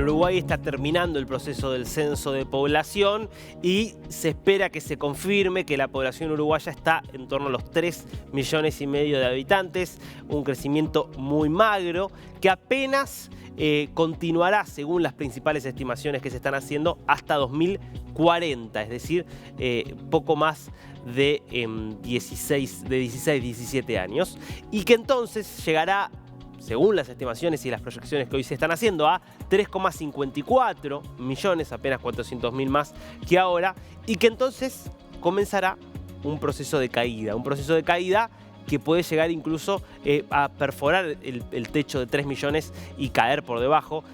Uruguay está terminando el proceso del censo de población y se espera que se confirme que la población uruguaya está en torno a los 3,5 millones de habitantes, un crecimiento muy magro que apenas continuará, según las principales estimaciones que se están haciendo, hasta 2040, es decir, poco más de 17 años, y que entonces llegará, según las estimaciones y las proyecciones que hoy se están haciendo, a 3,54 millones, apenas 400.000 más que ahora, y que entonces comenzará un proceso de caída que puede llegar incluso a perforar el techo de 3 millones y caer por debajo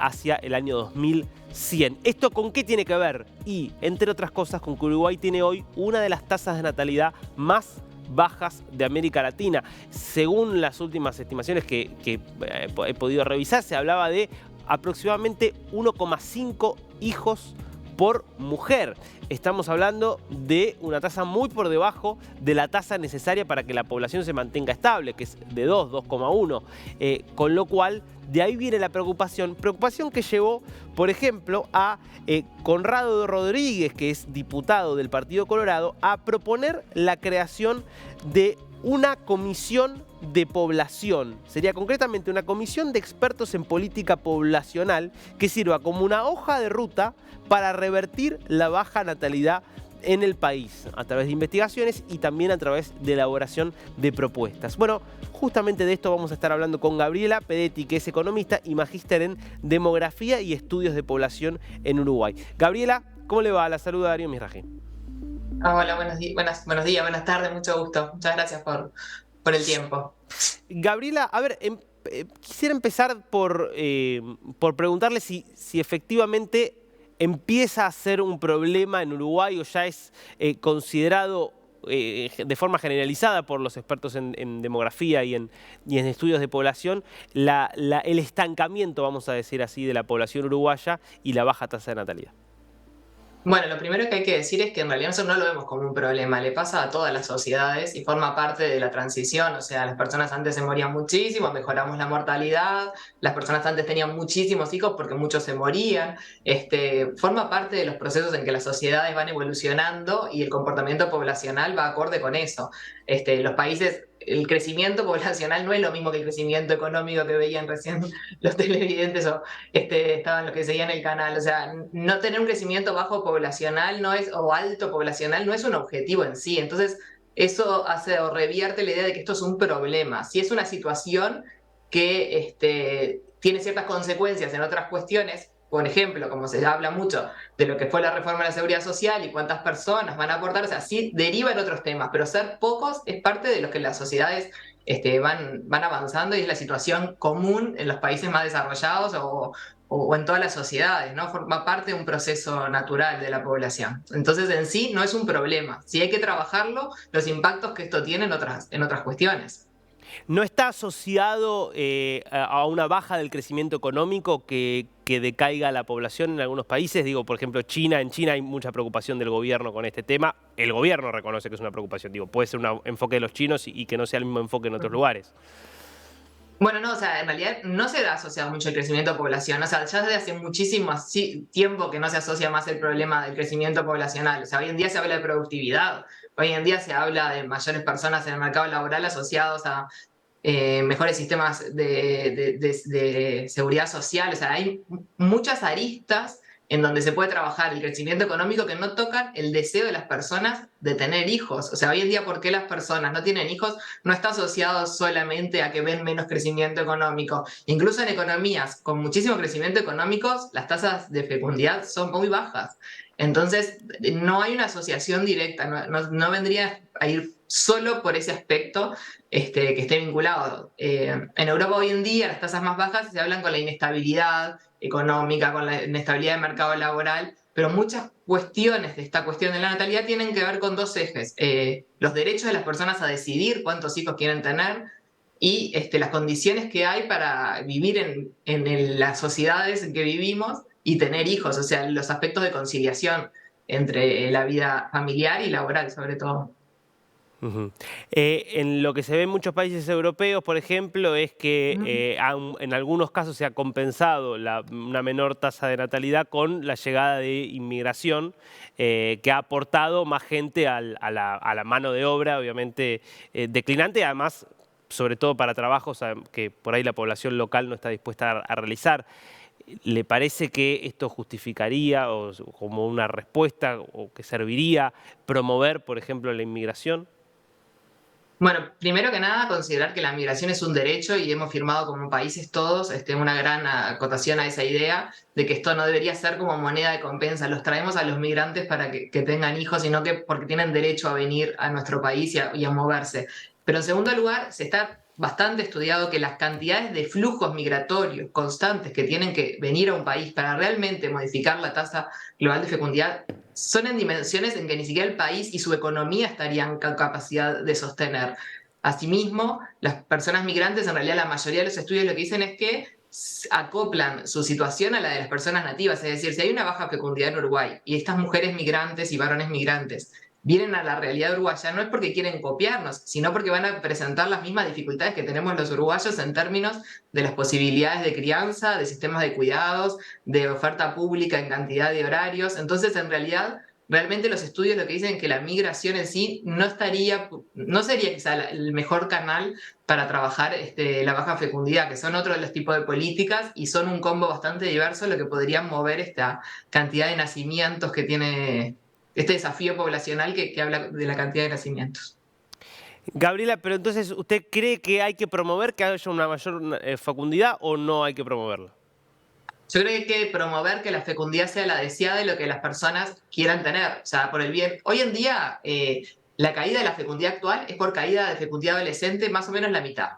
hacia el año 2100. ¿Esto con qué tiene que ver? Y, entre otras cosas, con que Uruguay tiene hoy una de las tasas de natalidad más bajas de América Latina. Según las últimas estimaciones que he podido revisar, se hablaba de aproximadamente 1,5 hijos por mujer. Estamos hablando de una tasa muy por debajo de la tasa necesaria para que la población se mantenga estable, que es de 2,1. Con lo cual, de ahí viene la preocupación que llevó, por ejemplo, a Conrado Rodríguez, que es diputado del Partido Colorado, a proponer la creación de una comisión de población. Sería concretamente una comisión de expertos en política poblacional que sirva como una hoja de ruta para revertir la baja natalidad en el país, a través de investigaciones y también a través de elaboración de propuestas. Bueno, justamente de esto vamos a estar hablando con Gabriela Pedetti, que es economista y magíster en demografía y estudios de población en Uruguay. Gabriela, ¿cómo le va? La saluda Darío Misraji. Hola, buenos días, buenas tardes, mucho gusto. Muchas gracias por el tiempo. Gabriela, a ver, quisiera empezar por preguntarle si efectivamente empieza a ser un problema en Uruguay o ya es considerado de forma generalizada por los expertos en demografía y en estudios de población el estancamiento, vamos a decir así, de la población uruguaya y la baja tasa de natalidad. Bueno, lo primero que hay que decir es que en realidad nosotros no lo vemos como un problema, le pasa a todas las sociedades y forma parte de la transición. O sea, las personas antes se morían muchísimo, mejoramos la mortalidad, las personas antes tenían muchísimos hijos porque muchos se morían. Forma parte de los procesos en que las sociedades van evolucionando y el comportamiento poblacional va acorde con eso. Los países, el crecimiento poblacional no es lo mismo que el crecimiento económico que veían recién los televidentes o estaban los que seguían el canal. O sea, no tener un crecimiento bajo poblacional no es, o alto poblacional no es un objetivo en sí. Entonces, eso hace o revierte la idea de que esto es un problema. Si es una situación que tiene ciertas consecuencias en otras cuestiones, por ejemplo, como se habla mucho de lo que fue la reforma de la seguridad social y cuántas personas van a aportar, o sea, sí deriva en otros temas, pero ser pocos es parte de lo que las sociedades van avanzando y es la situación común en los países más desarrollados o en todas las sociedades, ¿no? Forma parte de un proceso natural de la población. Entonces, en sí, no es un problema. Si hay que trabajarlo, los impactos que esto tiene en otras cuestiones. ¿No está asociado a una baja del crecimiento económico que decaiga la población en algunos países? Digo, por ejemplo, China. En China hay mucha preocupación del gobierno con este tema. El gobierno reconoce que es una preocupación. Digo, puede ser un enfoque de los chinos y que no sea el mismo enfoque en otros lugares. Bueno, no, o sea, en realidad no se da asociado mucho el crecimiento de población. O sea, ya desde hace muchísimo tiempo que no se asocia más el problema del crecimiento poblacional. O sea, hoy en día se habla de productividad. Hoy en día se habla de mayores personas en el mercado laboral asociados a mejores sistemas de seguridad social. O sea, hay muchas aristas en donde se puede trabajar el crecimiento económico que no tocan el deseo de las personas de tener hijos. O sea, hoy en día, ¿por qué las personas no tienen hijos? No está asociado solamente a que ven menos crecimiento económico. Incluso en economías con muchísimo crecimiento económico, las tasas de fecundidad son muy bajas. Entonces, no hay una asociación directa, no vendría a ir solo por ese aspecto que esté vinculado. En Europa hoy en día las tasas más bajas se hablan con la inestabilidad económica, con la inestabilidad del mercado laboral, pero muchas cuestiones de esta cuestión de la natalidad tienen que ver con dos ejes. Los derechos de las personas a decidir cuántos hijos quieren tener y las condiciones que hay para vivir en las sociedades en que vivimos y tener hijos, o sea, los aspectos de conciliación entre la vida familiar y laboral, sobre todo. Ujú. En lo que se ve en muchos países europeos, por ejemplo, es que Ujú. en algunos casos se ha compensado una menor tasa de natalidad con la llegada de inmigración, que ha aportado más gente a la mano de obra, obviamente declinante, además, sobre todo para trabajos que por ahí la población local no está dispuesta a realizar. ¿Le parece que esto justificaría como una respuesta o que serviría promover, por ejemplo, la inmigración? Bueno, primero que nada, considerar que la migración es un derecho y hemos firmado como países todos una gran acotación a esa idea de que esto no debería ser como moneda de compensa. Los traemos a los migrantes para que tengan hijos, sino que porque tienen derecho a venir a nuestro país y a moverse. Pero en segundo lugar, se está bastante estudiado que las cantidades de flujos migratorios constantes que tienen que venir a un país para realmente modificar la tasa global de fecundidad son en dimensiones en que ni siquiera el país y su economía estarían con capacidad de sostener. Asimismo, las personas migrantes, en realidad la mayoría de los estudios lo que dicen es que acoplan su situación a la de las personas nativas. Es decir, si hay una baja fecundidad en Uruguay y estas mujeres migrantes y varones migrantes vienen a la realidad uruguaya, no es porque quieren copiarnos, sino porque van a presentar las mismas dificultades que tenemos los uruguayos en términos de las posibilidades de crianza, de sistemas de cuidados, de oferta pública en cantidad de horarios. Entonces, en realidad, realmente los estudios lo que dicen es que la migración en sí no sería quizá el mejor canal para trabajar la baja fecundidad, que son otros de los tipos de políticas y son un combo bastante diverso lo que podrían mover esta cantidad de nacimientos que tiene este desafío poblacional que habla de la cantidad de nacimientos. Gabriela, pero entonces, ¿usted cree que hay que promover que haya una mayor fecundidad o no hay que promoverla? Yo creo que hay que promover que la fecundidad sea la deseada y lo que las personas quieran tener, o sea, por el bien. Hoy en día, la caída de la fecundidad actual es por caída de fecundidad adolescente, más o menos la mitad.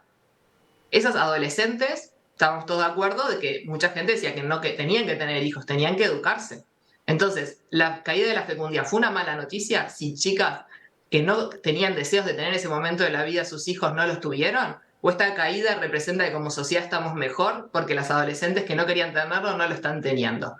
Esas adolescentes, estábamos todos de acuerdo de que mucha gente decía que no, que tenían que tener hijos, tenían que educarse. Entonces, la caída de la fecundidad fue una mala noticia si chicas que no tenían deseos de tener en ese momento de la vida sus hijos no los tuvieron, o esta caída representa que como sociedad estamos mejor porque las adolescentes que no querían tenerlo no lo están teniendo.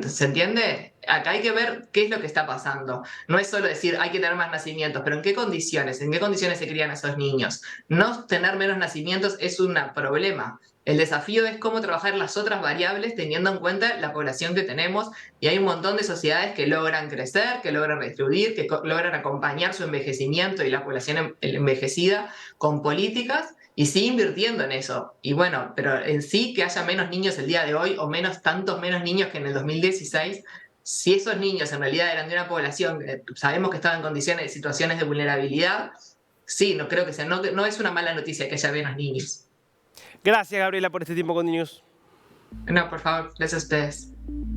¿Se entiende? Acá hay que ver qué es lo que está pasando. No es solo decir hay que tener más nacimientos, pero ¿en qué condiciones? ¿En qué condiciones se crían esos niños? No tener menos nacimientos es un problema. El desafío es cómo trabajar las otras variables teniendo en cuenta la población que tenemos y hay un montón de sociedades que logran crecer, que logran redistribuir, que logran acompañar su envejecimiento y la población envejecida con políticas y sigue invirtiendo en eso. Y bueno, pero en sí que haya menos niños el día de hoy o tantos menos niños que en el 2016, si esos niños en realidad eran de una población que sabemos que estaba en condiciones, situaciones de vulnerabilidad, sí, no creo que sea, no es una mala noticia que haya menos niños. Gracias, Gabriela, por este tiempo con News. No, por favor, gracias a ustedes.